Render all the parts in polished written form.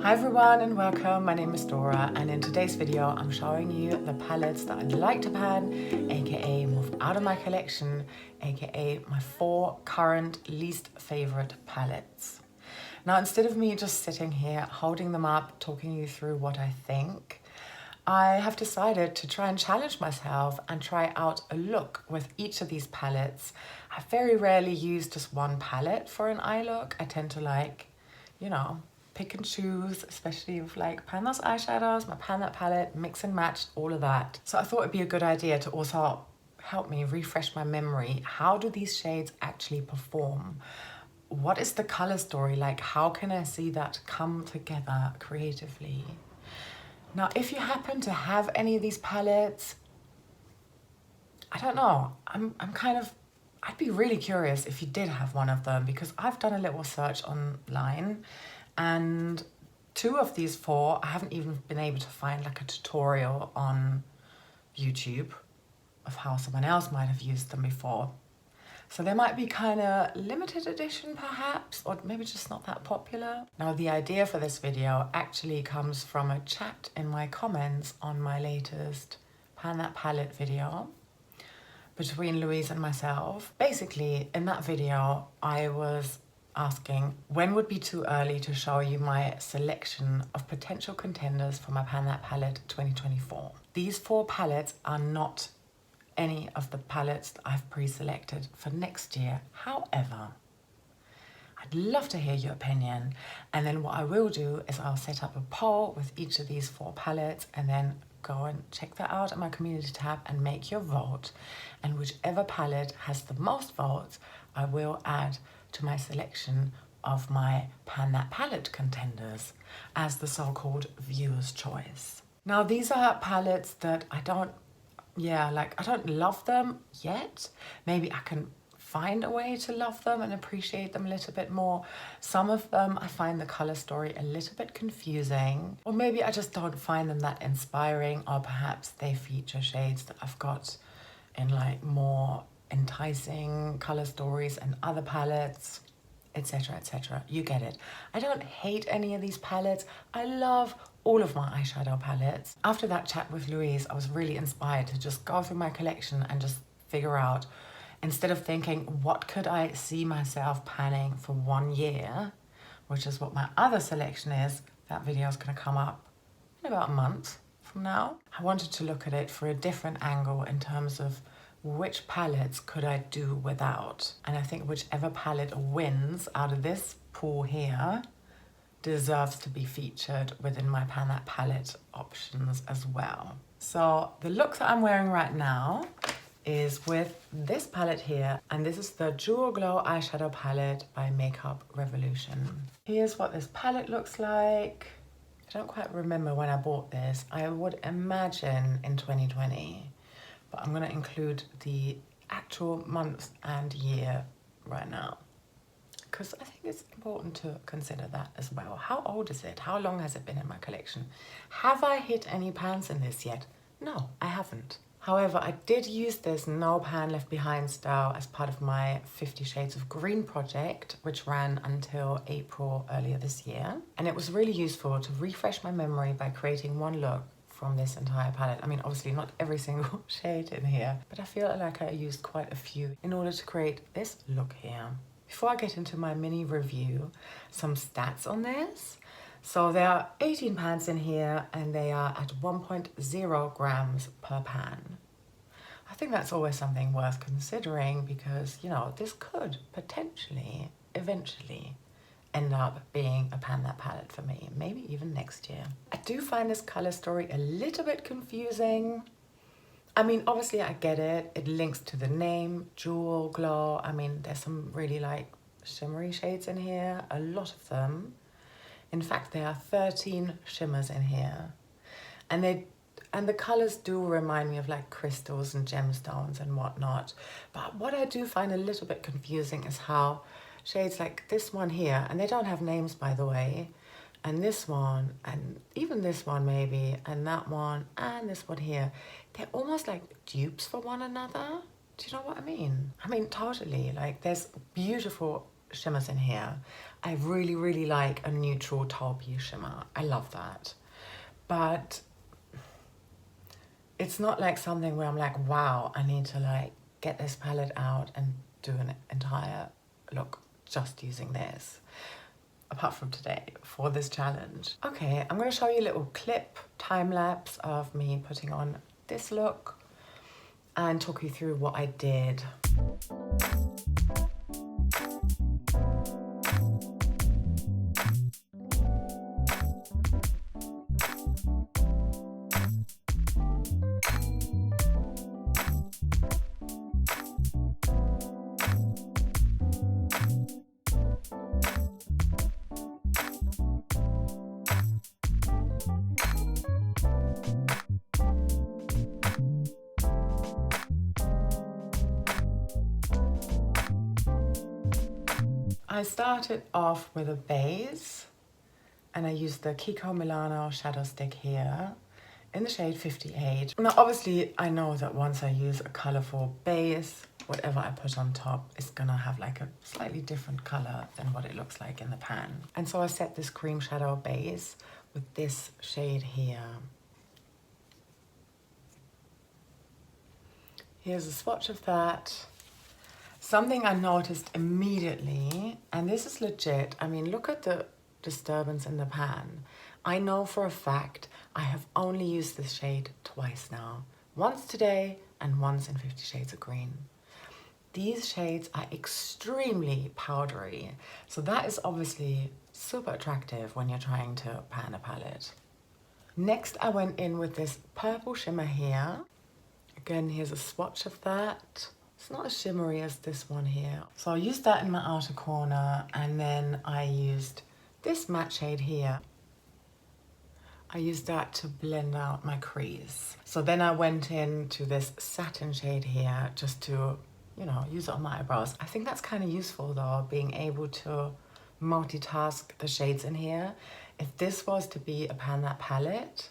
Hi everyone and welcome, my name is Dora, and in today's video I'm showing you the palettes that I'd like to pan, aka move out of my collection, aka my 4 current least favorite palettes. Now instead of me just sitting here holding them up, talking you through what I think, I have decided to try and challenge myself and try out a look with each of these palettes. I very rarely use just one palette for an eye look. I tend to like, pick and choose, especially with like pan those eyeshadows, my pan that palette, mix and match, all of that. So I thought it'd be a good idea to also help me refresh my memory. How do these shades actually perform? What is the color story like? How can I see that come together creatively? Now, if you happen to have any of these palettes, I don't know, I'd be really curious if you did have one of them, because I've done a little search online and 2 of these 4, I haven't even been able to find like a tutorial on YouTube of how someone else might have used them before. So they might be kind of limited edition perhaps, or maybe just not that popular. Now the idea for this video actually comes from a chat in my comments on my latest Pan That Palette video between Louise and myself. Basically, in that video, I was asking when would be too early to show you my selection of potential contenders for my Pan That Palette 2024. These 4 palettes are not any of the palettes that I've pre-selected for next year. However, I'd love to hear your opinion, and then what I will do is I'll set up a poll with each of these 4 palettes and then go and check that out in my community tab and make your vote, and whichever palette has the most votes I will add to my selection of my Pan That Palette contenders as the so-called viewer's choice. Now these are palettes that I don't love them yet. Maybe I can find a way to love them and appreciate them a little bit more. Some of them I find the color story a little bit confusing, or maybe I just don't find them that inspiring, or perhaps they feature shades that I've got in like more enticing color stories and other palettes, etc, etc. You get it. I don't hate any of these palettes. I love all of my eyeshadow palettes. After that chat with Louise, I was really inspired to just go through my collection and just figure out, instead of thinking, what could I see myself panning for 1 year, which is what my other selection is. That video is going to come up in about a month from now. I wanted to look at it for a different angle in terms of which palettes could I do without. And I think whichever palette wins out of this pool here deserves to be featured within my Pan That Palette options as well. So the look that I'm wearing right now is with this palette here, and this is the Jewel Glow eyeshadow palette by Makeup Revolution. Here's what this palette looks like. I don't quite remember when I bought this. I would imagine in 2020, but I'm gonna include the actual month and year right now, because I think it's important to consider that as well. How old is it? How long has it been in my collection? Have I hit any pans in this yet? No, I haven't. However, I did use this No Pan Left Behind style as part of my 50 Shades of Green project, which ran until April earlier this year. And it was really useful to refresh my memory by creating one look from this entire palette. I mean, obviously not every single shade in here, but I feel like I used quite a few in order to create this look here. Before I get into my mini review, some stats on this. So there are 18 pans in here and they are at 1.0 grams per pan. I think that's always something worth considering because, this could potentially, eventually end up being a Pan That Palette for me, maybe even next year. I do find this color story a little bit confusing. I mean, obviously I get it. It links to the name, Jewel Glow. I mean, there's some really like shimmery shades in here, a lot of them. In fact, there are 13 shimmers in here. And the colors do remind me of like crystals and gemstones and whatnot. But what I do find a little bit confusing is how shades like this one here, and they don't have names by the way, and this one, and even this one maybe, and that one, and this one here, they're almost like dupes for one another. Do you know what I mean? I mean, totally. Like, there's beautiful shimmers in here. I really, really like a neutral taupey shimmer. I love that. But it's not like something where I'm like, wow, I need to like get this palette out and do an entire look just using this. Apart from today, for this challenge. Okay, I'm gonna show you a little clip, time lapse of me putting on this look and talk you through what I did. I started off with a base and I used the Kiko Milano shadow stick here in the shade 58. Now obviously I know that once I use a colorful base, whatever I put on top is gonna have like a slightly different color than what it looks like in the pan. And so I set this cream shadow base with this shade here. Here's a swatch of that. Something I noticed immediately, and this is legit, I mean, look at the disturbance in the pan. I know for a fact I have only used this shade twice now. Once today and once in 50 Shades of Green. These shades are extremely powdery, so that is obviously super attractive when you're trying to pan a palette. Next, I went in with this purple shimmer here. Again, here's a swatch of that. It's not as shimmery as this one here. So I used that in my outer corner, and then I used this matte shade here. I used that to blend out my crease. So then I went into this satin shade here just to, you know, use it on my eyebrows. I think that's kind of useful though, being able to multitask the shades in here. If this was to be a pan that palette,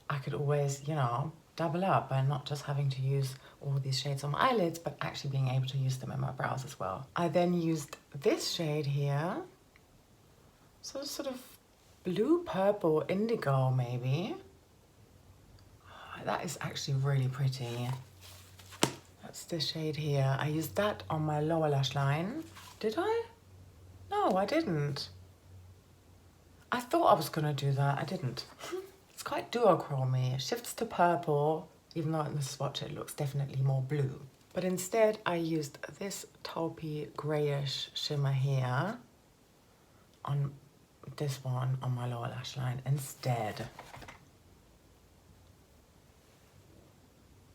I could always, you know, double up and not just having to use all these shades on my eyelids, but actually being able to use them in my brows as well. I then used this shade here, so sort of blue, purple, indigo maybe. Oh, that is actually really pretty. That's this shade here. I used that on my lower lash line. Did I? No, I didn't. I thought I was gonna do that, I didn't. It's quite duochromy. It shifts to purple, even though in the swatch it looks definitely more blue. But instead I used this taupey grayish shimmer here on this one on my lower lash line instead.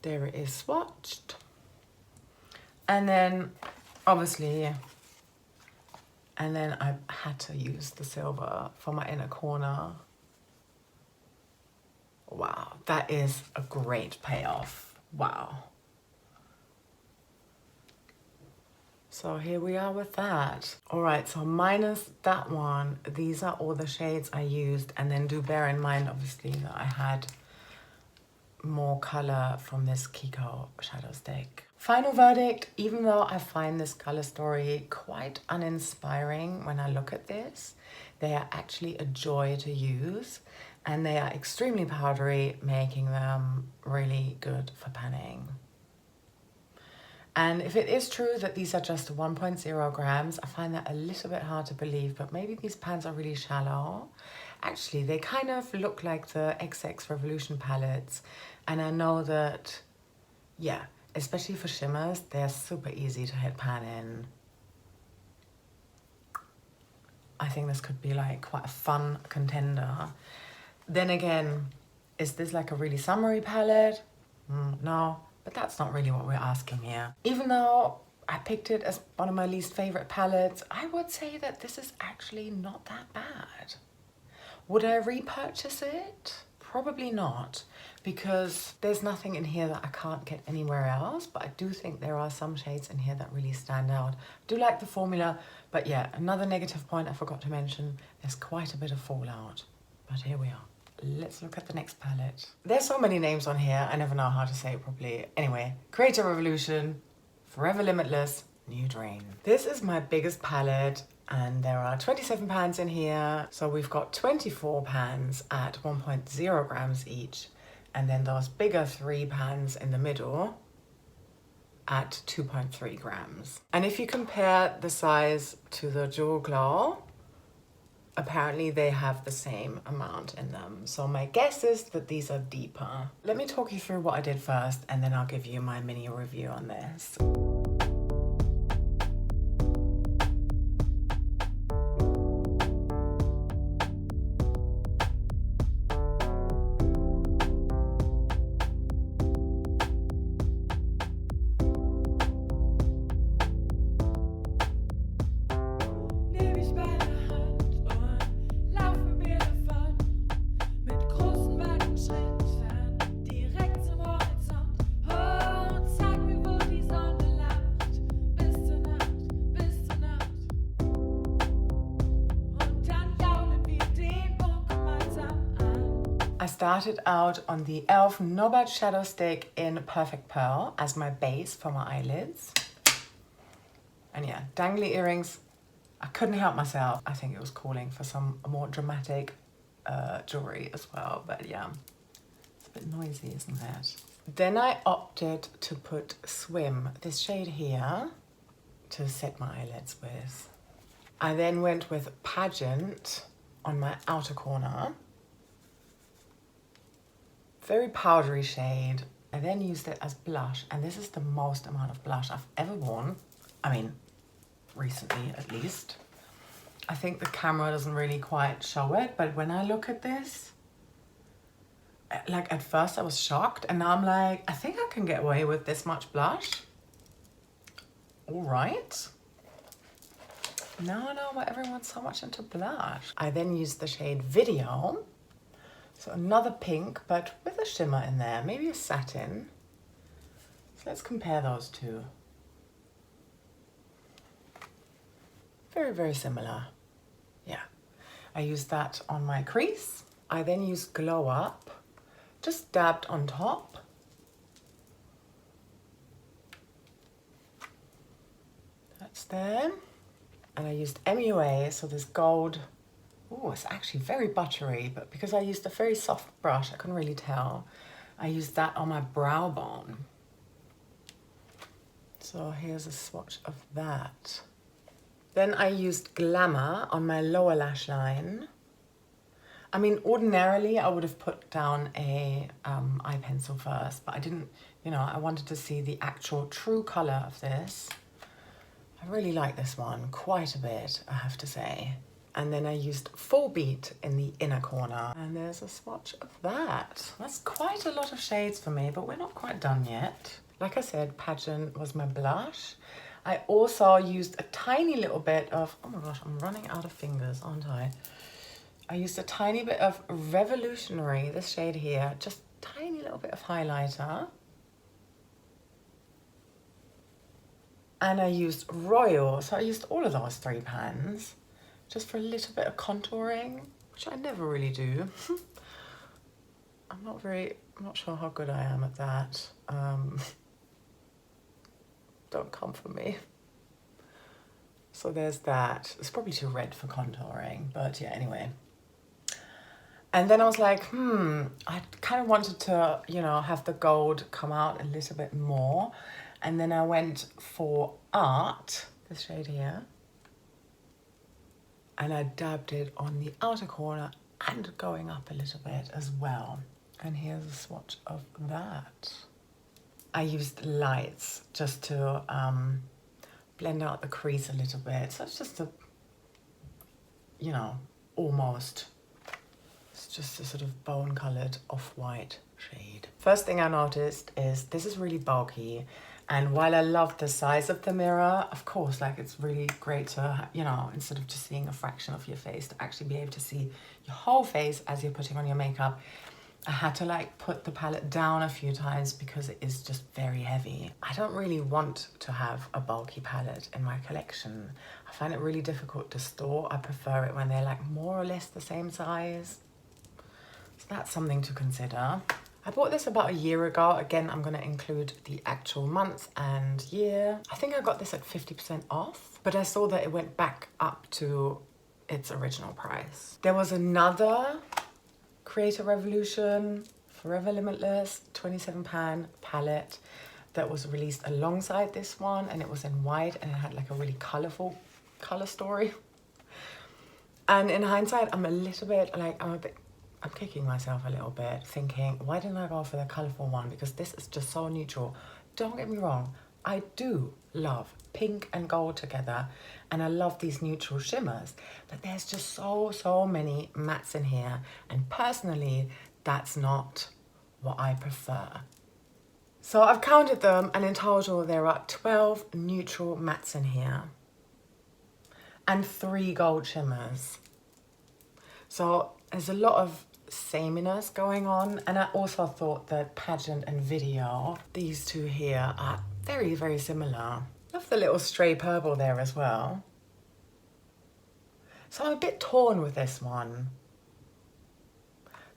There it is swatched. And then obviously, and then I had to use the silver for my inner corner. Wow, that is a great payoff. Wow. So here we are with that. All right, so minus that one, these are all the shades I used, and then do bear in mind, obviously, that I had more color from this Kiko shadow stick. Final verdict, even though I find this color story quite uninspiring when I look at this, they are actually a joy to use. And they are extremely powdery, making them really good for panning. And if it is true that these are just 1.0 grams, I find that a little bit hard to believe, but maybe these pans are really shallow. Actually, they kind of look like the XX Revolution palettes. And I know that, yeah, especially for shimmers, they're super easy to hit pan in. I think this could be like quite a fun contender. Then again, is this like a really summery palette? No, but that's not really what we're asking here. Even though I picked it as one of my least favorite palettes, I would say that this is actually not that bad. Would I repurchase it? Probably not, because there's nothing in here that I can't get anywhere else, but I do think there are some shades in here that really stand out. I do like the formula, but yeah, another negative point I forgot to mention, there's quite a bit of fallout, but here we are. Let's look at the next palette. There's so many names on here, I never know how to say it properly. Anyway, Creator Revolution, Forever Limitless, Nude Rain. This is my biggest palette And there are 27 pans in here. So we've got 24 pans at 1.0 grams each. And then those bigger 3 pans in the middle at 2.3 grams. And if you compare the size to the Jewel Glow, apparently they have the same amount in them. So my guess is that these are deeper. Let me talk you through what I did first, and then I'll give you my mini review on this. I started out on the e.l.f. No Bad Shadow Stick in Perfect Pearl as my base for my eyelids. And yeah, dangly earrings. I couldn't help myself. I think it was calling for some more dramatic jewelry as well, but yeah, it's a bit noisy, isn't it? Then I opted to put Swim, this shade here, to set my eyelids with. I then went with Pageant on my outer corner. Very powdery shade. I then used it as blush, and this is the most amount of blush I've ever worn. I mean, recently at least. I think the camera doesn't really quite show it, but when I look at this, like at first I was shocked, and now I'm like, I think I can get away with this much blush. All right. No, but everyone's so much into blush. I then used the shade Video. So another pink, but with a shimmer in there, maybe a satin. So let's compare those two. Very, very similar. Yeah. I used that on my crease. I then used Glow Up, just dabbed on top. That's there. And I used MUA, so this gold. Oh, it's actually very buttery, but because I used a very soft brush, I couldn't really tell. I used that on my brow bone. So here's a swatch of that. Then I used Glamour on my lower lash line. I mean, ordinarily I would have put down a eye pencil first, but I didn't, you know, I wanted to see the actual true color of this. I really like this one quite a bit, I have to say. And then I used Full Beat in the inner corner. And there's a swatch of that. That's quite a lot of shades for me, but we're not quite done yet. Like I said, Pageant was my blush. I also used a tiny little bit of, oh my gosh, I'm running out of fingers, aren't I? I used a tiny bit of Revolutionary, this shade here, just tiny little bit of highlighter. And I used Royal, so I used all of those 3 pans. Just for a little bit of contouring, which I never really do. I'm not sure how good I am at that. Don't come for me. So there's that. It's probably too red for contouring, but yeah, anyway. And then I was like, I kind of wanted to, you know, have the gold come out a little bit more. And then I went for Art, this shade here. And I dabbed it on the outer corner and going up a little bit as well. And here's a swatch of that. I used lights just to blend out the crease a little bit. So it's just a, you know, almost, it's just a sort of bone-colored off-white shade. First thing I noticed is this is really bulky. And while I love the size of the mirror, of course, like it's really great to, you know, instead of just seeing a fraction of your face, to actually be able to see your whole face as you're putting on your makeup. I had to like put the palette down a few times because it is just very heavy. I don't really want to have a bulky palette in my collection. I find it really difficult to store. I prefer it when they're like more or less the same size. So that's something to consider. I bought this about a year ago. Again, I'm gonna include the actual month and year. I think I got this at 50% off, but I saw that it went back up to its original price. There was another Creator Revolution Forever Limitless £27 palette that was released alongside this one, and it was in white and it had like a really colourful colour story. And in hindsight, I'm a little bit like, I'm kicking myself a little bit, thinking, why didn't I go for the colourful one? Because this is just so neutral. Don't get me wrong, I do love pink and gold together, and I love these neutral shimmers, but there's just so many mattes in here, and personally, that's not what I prefer. So I've counted them, and in total, there are 12 neutral mattes in here, and 3 gold shimmers. So there's a lot of sameness going on, and I also thought that Pageant and Video, these two here, are very similar. Love the little stray purple there as well. So I'm a bit torn with this one.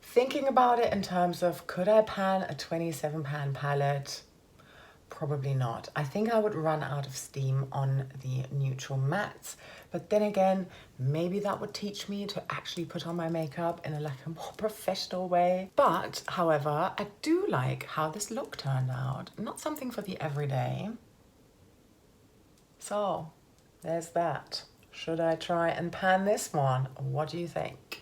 Thinking about it in terms of, could I pan a £27 palette? Probably not. I think I would run out of steam on the neutral mattes, but then again, maybe that would teach me to actually put on my makeup in a more professional way. But however, I do like how this look turned out. Not something for the everyday. So there's that. Should I try and pan this one? What do you think?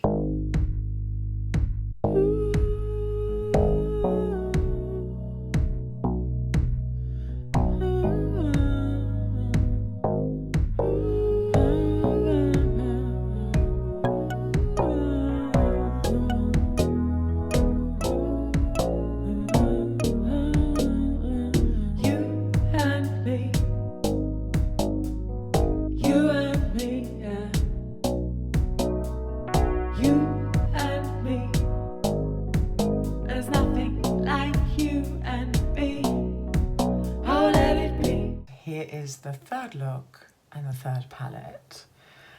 Is the third look and the third palette.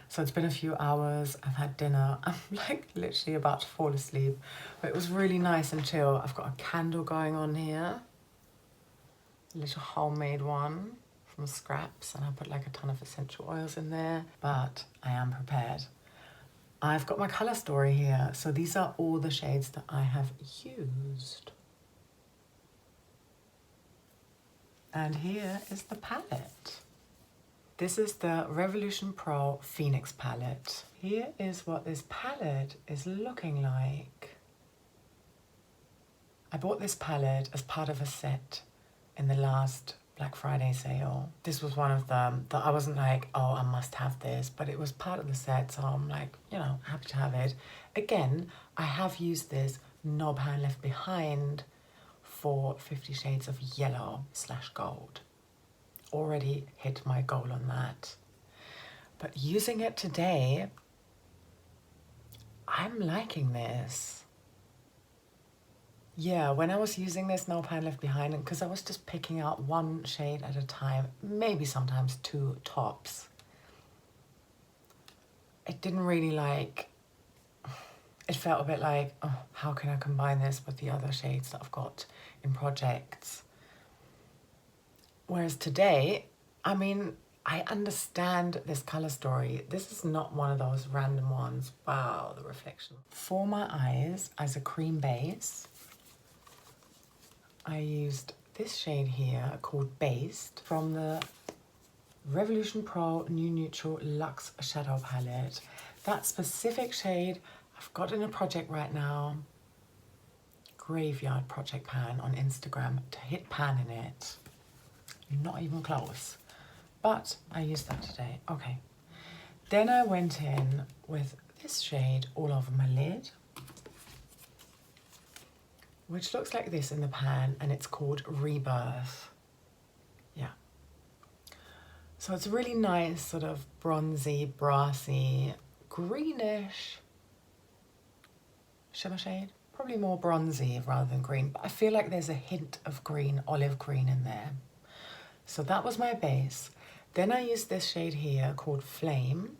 So it's been a few hours, I've had dinner, I'm like literally about to fall asleep, but it was really nice and chill. I've got a candle going on here, a little homemade one from scraps, and I put like a ton of essential oils in there, but I am prepared. I've got my color story here, so these are all the shades that I have used. And here is the palette. This is the Revolution Pro Phoenix palette. Here is what this palette is looking like. I bought this palette as part of a set in the last Black Friday sale. This was one of them that I wasn't like, oh, I must have this, but it was part of the set, so I'm like, you know, happy to have it. Again, I have used this No Pan Left Behind for 50 Shades of Yellow/Gold. Already hit my goal on that. But using it today, I'm liking this. Yeah, when I was using this No Pan Left Behind, and because I was just picking out one shade at a time, maybe sometimes 2 tops, it didn't really like, it felt a bit like, oh, how can I combine this with the other shades that I've got in projects? Whereas today, I mean, I understand this color story. This is not one of those random ones. Wow, the reflection. For my eyes, as a cream base, I used this shade here called Based from the Revolution Pro New Neutral Luxe Shadow Palette. That specific shade I've got in a project right now, Graveyard Project Pan on Instagram, to hit pan in it. Not even close, but I used that today. Okay, then I went in with this shade all over my lid, which looks like this in the pan, and it's called Rebirth. Yeah, so it's a really nice sort of bronzy, brassy, greenish shimmer shade. Probably more bronzy rather than green, but I feel like there's a hint of green, olive green in there. So that was my base. Then I used this shade here called Flame.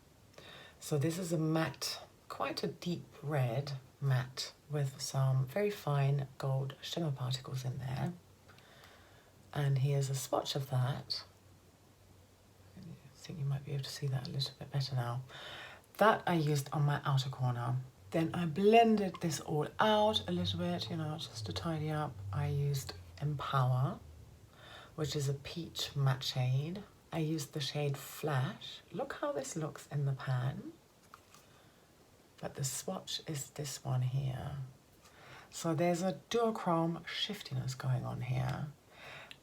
So this is a matte, quite a deep red matte with some very fine gold shimmer particles in there. And here's a swatch of that. I think you might be able to see that a little bit better now. That I used on my outer corner. Then I blended this all out a little bit, you know, just to tidy up. I used Empower, which is a peach matte shade. I used the shade Flash. Look how this looks in the pan. But the swatch is this one here. So there's a duochrome shiftiness going on here.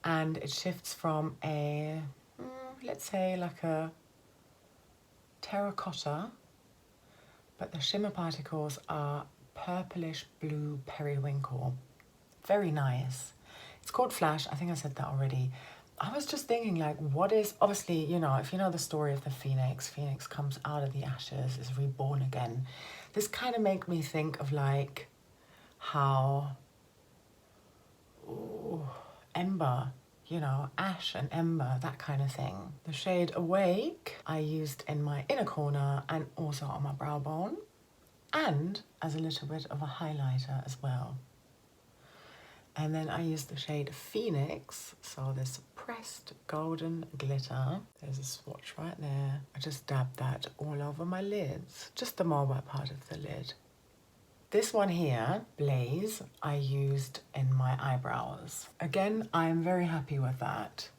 And it shifts from a, let's say like a terracotta, but the shimmer particles are purplish blue periwinkle. Very nice. It's called Flash. I think I said that already. I was just thinking, like, what is, obviously, you know, if you know the story of the Phoenix comes out of the ashes, is reborn again. This kind of make me think of like how, ember, you know, ash and ember, that kind of thing. The shade Awake I used in my inner corner and also on my brow bone, and as a little bit of a highlighter as well. And then I used the shade Phoenix, so this pressed golden glitter. There's a swatch right there. I just dabbed that all over my lids, just the mobile part of the lid. This one here, Blaze, I used in my eyebrows. Again, I'm very happy with that.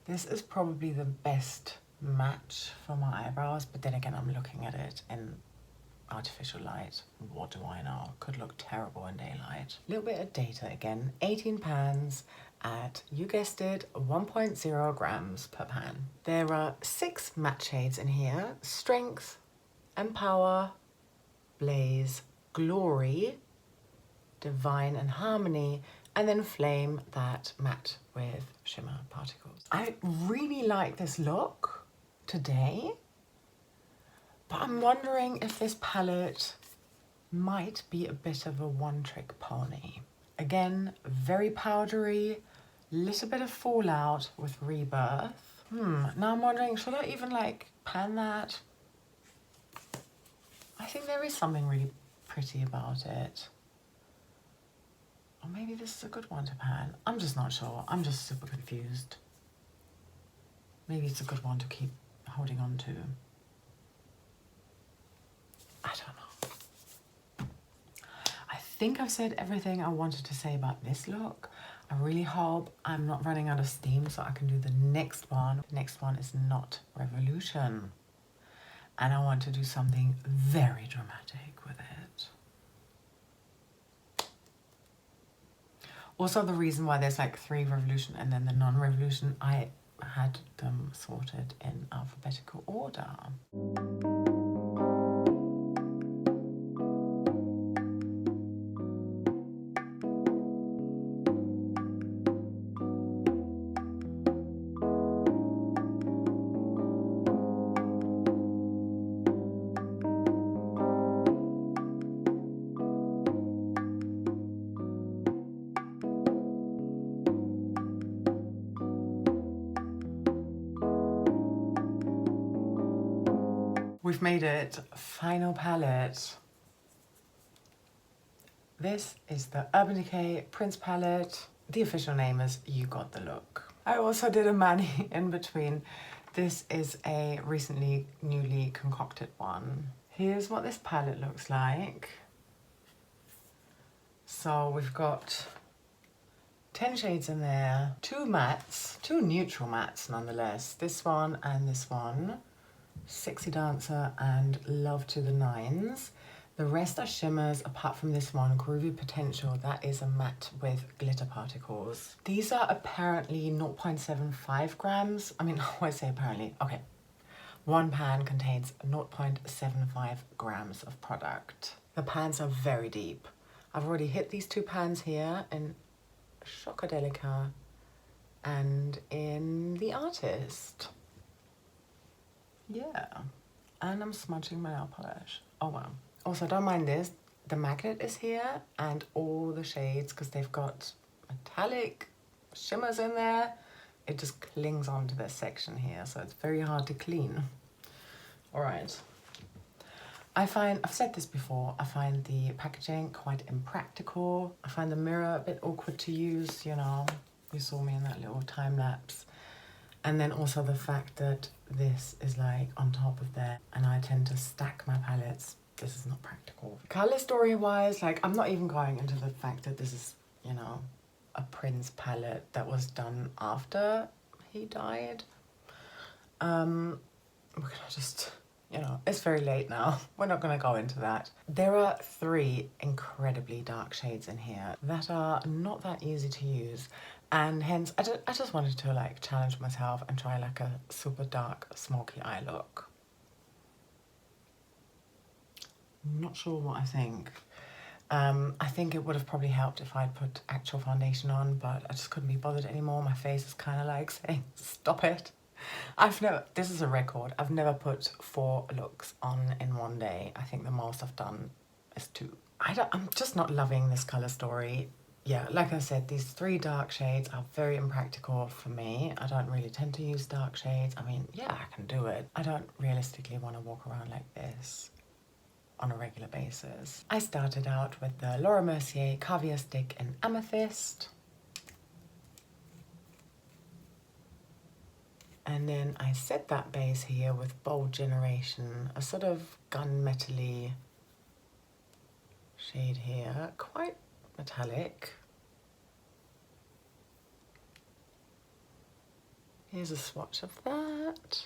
This is probably the best match for my eyebrows, but then again, I'm looking at it in artificial light. What do I know? Could look terrible in daylight. A little bit of data again. 18 pans at, you guessed it, 1.0 grams per pan. There are 6 matte shades in here. Strength, Empower, Blaze, Glory, Divine and Harmony, and then Flame, that matte with shimmer particles. I really like this look today, but I'm wondering if this palette might be a bit of a one-trick pony. Again, very powdery, little bit of fallout with Rebirth. Now I'm wondering, should I even like pan that? I think there is something really pretty about it. Or maybe this is a good one to pan. I'm just not sure. I'm just super confused. Maybe it's a good one to keep holding on to. I don't know. I think I've said everything I wanted to say about this look. I really hope I'm not running out of steam so I can do the next one. The next one is not Revolution. And I want to do something very dramatic with it. Also, the reason why there's like 3 Revolution and then the non-Revolution, I had them sorted in alphabetical order. We've made it, final palette. This is the Urban Decay Prince palette. The official name is You Got the Look. I also did a mani in between. This is a recently, newly concocted one. Here's what this palette looks like. So we've got 10 shades in there, 2 mattes, 2 neutral mattes nonetheless. This one and this one. Sexy Dancer and Love to the Nines. The rest are shimmers apart from this one, Groovy Potential. That is a matte with glitter particles. These are apparently 0.75 grams. I mean, I say apparently, okay. One pan contains 0.75 grams of product. The pans are very deep. I've already hit these 2 pans here in Chocodelica and in The Artist. Yeah, and I'm smudging my nail polish. Oh wow. Also, don't mind this. The magnet is here and all the shades, because they've got metallic shimmers in there, it just clings onto this section here, so it's very hard to clean. All right. I've said this before, I find the packaging quite impractical. I find the mirror a bit awkward to use, you know. You saw me in that little time lapse. And then also the fact that this is like on top of there and I tend to stack my palettes. This is not practical. Color story wise, like I'm not even going into the fact that this is, you know, a Prince palette that was done after he died. We're gonna just, you know, it's very late now. We're not gonna go into that. There are 3 incredibly dark shades in here that are not that easy to use. And hence, I just wanted to like challenge myself and try like a super dark smoky eye look. Not sure what I think. I think it would have probably helped if I'd put actual foundation on, but I just couldn't be bothered anymore. My face is kind of like saying, stop it. This is a record. I've never put 4 looks on in one day. I think the most I've done is 2. I'm just not loving this color story. Yeah, like I said, these 3 dark shades are very impractical for me. I don't really tend to use dark shades. I mean, yeah, I can do it. I don't realistically want to walk around like this on a regular basis. I started out with the Laura Mercier Caviar Stick in Amethyst. And then I set that base here with Bold Generation, a sort of gunmetal-y shade here, quite metallic. Here's a swatch of that.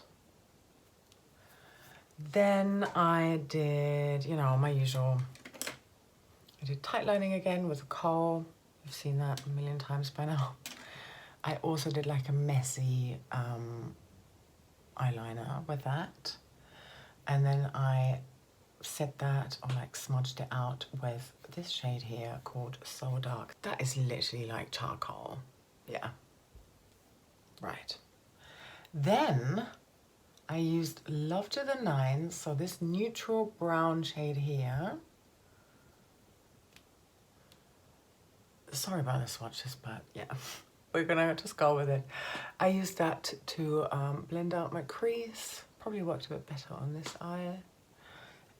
Then I did, you know, my usual, I did tight lining again with coal. You've seen that a million times by now. I also did like a messy eyeliner with that. And then I set that, or like smudged it out with this shade here called So Dark. That is literally like charcoal. Yeah. Right. Then I used Love to the Nines, so this neutral brown shade here. Sorry about the swatches, but yeah, we're gonna just go with it. I used that to blend out my crease. Probably worked a bit better on this eye.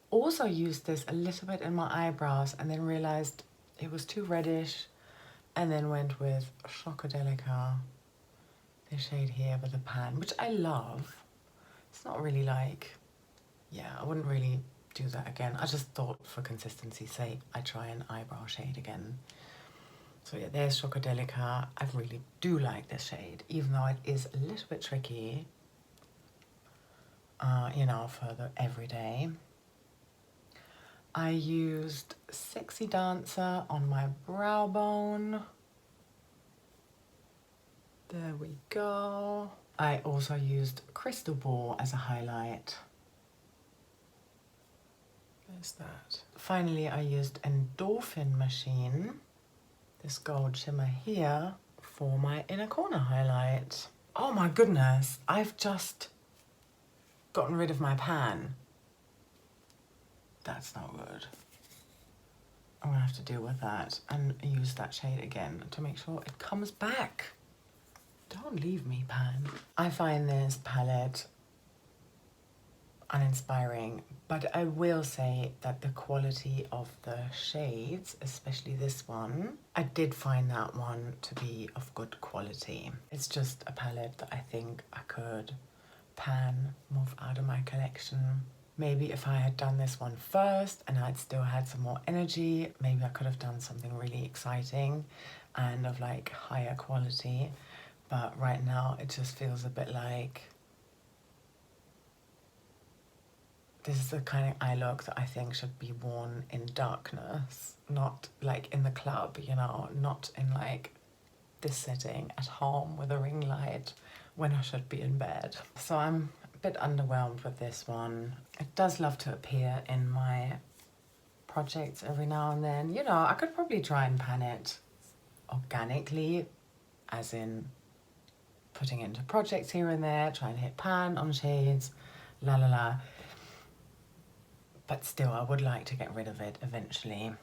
Also used this a little bit in my eyebrows and then realized it was too reddish, and then went with Chocodelica, this shade here with a pan, which I love. It's not really like, yeah, I wouldn't really do that again. I just thought for consistency's sake, I'd try an eyebrow shade again. So yeah, there's Chocodelica. I really do like this shade, even though it is a little bit tricky, you know, for the everyday. I used Sexy Dancer on my brow bone. There we go. I also used Crystal Ball as a highlight. There's that. Finally, I used Endorphin Machine, this gold shimmer here, for my inner corner highlight. Oh my goodness, I've just gotten rid of my pan. That's not good. I'm gonna have to deal with that and use that shade again to make sure it comes back. Don't leave me, pan. I find this palette uninspiring, but I will say that the quality of the shades, especially this one, I did find that one to be of good quality. It's just a palette that I think I could move out of my collection. Maybe if I had done this one first and I'd still had some more energy, maybe I could have done something really exciting and of like higher quality. But right now it just feels a bit like this is the kind of eye look that I think should be worn in darkness, not like in the club, you know, not in like this setting at home with a ring light when I should be in bed. So I'm a bit underwhelmed with this one. It does love to appear in my projects every now and then. You know, I could probably try and pan it organically, as in putting into projects here and there, try and hit pan on shades, la la la. But still, I would like to get rid of it eventually.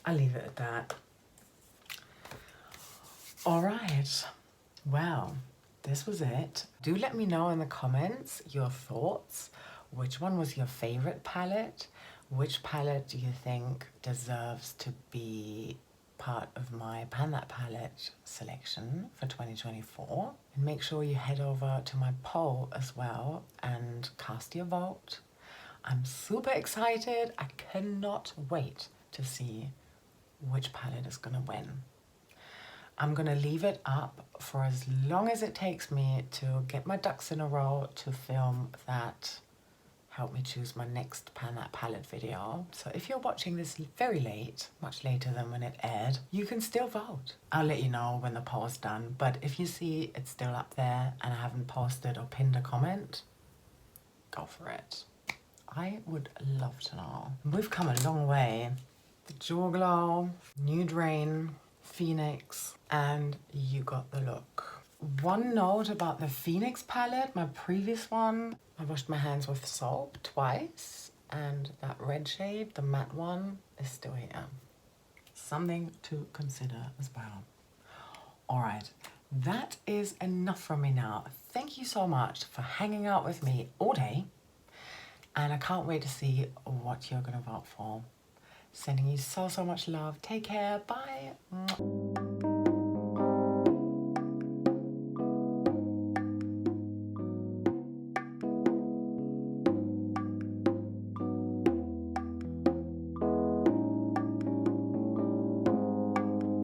I'll leave it at that. All right, well, this was it. Do let me know in the comments your thoughts. which one was your favorite palette? Which palette do you think deserves to be part of my Pan That Palette selection for 2024? And make sure you head over to my poll as well and cast your vote. I'm super excited. I cannot wait to see which palette is gonna win. I'm gonna leave it up for as long as it takes me to get my ducks in a row to film that help me choose my next Pan That Palette video. So if you're watching this very late, much later than when it aired, you can still vote. I'll let you know when the poll's done, but if you see it's still up there and I haven't posted or pinned a comment, go for it. I would love to know. We've come a long way. The Jaw Glow, Nude Rain, Phoenix, and you got the look. One note about the Phoenix palette, my previous one, I washed my hands with soap twice, and that red shade, the matte one, is still here. Something to consider as well. All right, that is enough from me now. Thank you so much for hanging out with me all day, and I can't wait to see what you're gonna vote for. Sending you so much love. Take care. Bye.